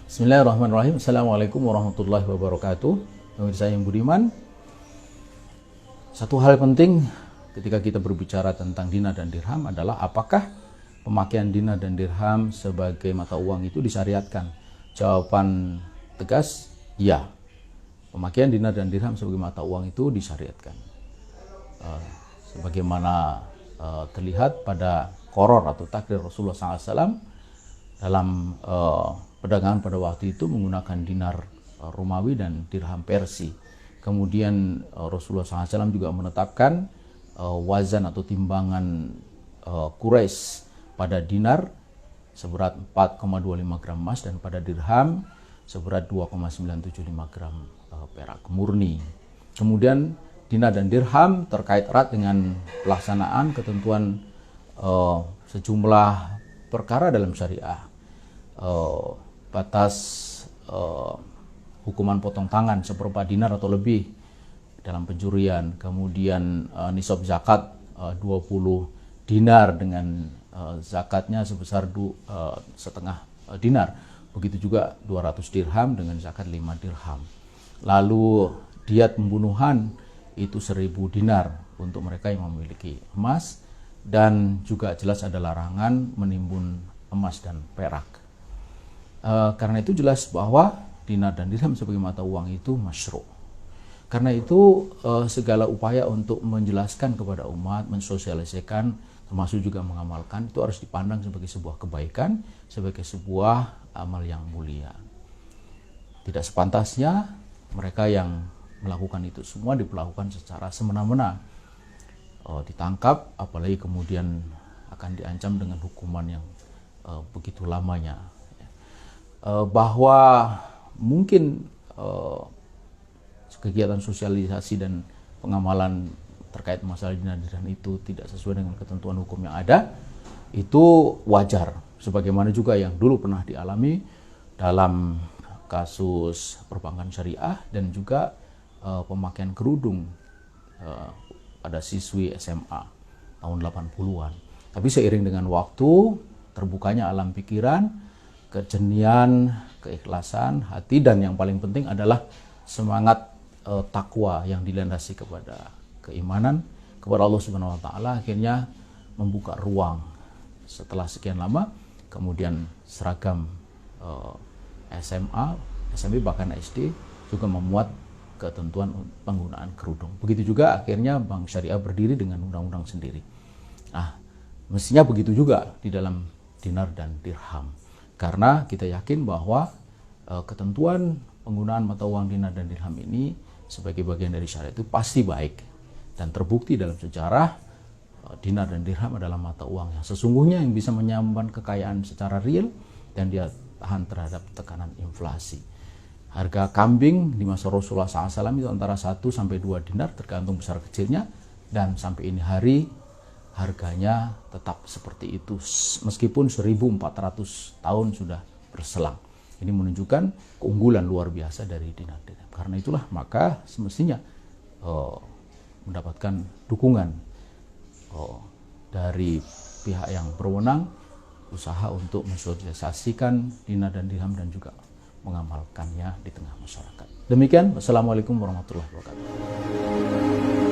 Bismillahirrahmanirrahim. Assalamualaikum warahmatullahi wabarakatuh. Pemirsa yang budiman, satu hal penting ketika kita berbicara tentang dinar dan dirham adalah apakah pemakaian dinar dan dirham sebagai mata uang itu disyariatkan? Jawaban tegas, ya. Pemakaian dinar dan dirham sebagai mata uang itu disyariatkan. Sebagaimana terlihat pada qoror atau takrir Rasulullah SAW dalam perdagangan pada waktu itu menggunakan dinar Romawi dan dirham Persia. Kemudian Rasulullah SAW juga menetapkan wazan atau timbangan Quraisy pada dinar seberat 4,25 gram emas dan pada dirham seberat 2,975 gram perak murni. Kemudian dinar dan dirham terkait erat dengan pelaksanaan ketentuan sejumlah perkara dalam syariah. Batas hukuman potong tangan seperempat dinar atau lebih dalam pencurian, kemudian nisab zakat 20 dinar dengan zakatnya sebesar setengah dinar, begitu juga 200 dirham dengan zakat 5 dirham. Lalu diat pembunuhan itu 1000 dinar untuk mereka yang memiliki emas, dan juga jelas ada larangan menimbun emas dan perak. Karena itu jelas bahwa dinar dan dirham sebagai mata uang itu masyru'. Karena itu segala upaya untuk menjelaskan kepada umat, mensosialisasikan, termasuk juga mengamalkan, itu harus dipandang sebagai sebuah kebaikan, sebagai sebuah amal yang mulia. Tidak sepantasnya mereka yang melakukan itu semua diperlakukan secara semena-mena, ditangkap, apalagi kemudian akan diancam dengan hukuman yang begitu lamanya. Bahwa mungkin kegiatan sosialisasi dan pengamalan terkait masalah dinar dirham itu tidak sesuai dengan ketentuan hukum yang ada, itu wajar. Sebagaimana juga yang dulu pernah dialami dalam kasus perbankan syariah dan juga pemakaian kerudung pada siswi SMA tahun 80-an. Tapi seiring dengan waktu, terbukanya alam pikiran, kejernihan, keikhlasan hati, dan yang paling penting adalah semangat takwa yang dilandasi kepada keimanan kepada Allah Subhanahu wa taala, akhirnya membuka ruang setelah sekian lama. Kemudian seragam SMA, SMP, bahkan SD juga memuat ketentuan penggunaan kerudung. Begitu juga akhirnya Bank Syariah berdiri dengan undang-undang sendiri. Nah, mestinya begitu juga di dalam dinar dan dirham. Karena kita yakin bahwa ketentuan penggunaan mata uang dinar dan dirham ini sebagai bagian dari syariat itu pasti baik. Dan terbukti dalam sejarah dinar dan dirham adalah mata uang yang sesungguhnya yang bisa menyimpan kekayaan secara real dan dia tahan terhadap tekanan inflasi. Harga kambing di masa Rasulullah SAW itu antara 1 sampai 2 dinar tergantung besar kecilnya, dan sampai ini hari harganya tetap seperti itu meskipun 1400 tahun sudah berselang. Ini menunjukkan keunggulan luar biasa dari dinar dirham. Karena itulah maka semestinya mendapatkan dukungan dari pihak yang berwenang, usaha untuk mensosialisasikan dinar dan dirham dan juga mengamalkannya di tengah masyarakat. Demikian, wassalamualaikum warahmatullahi wabarakatuh.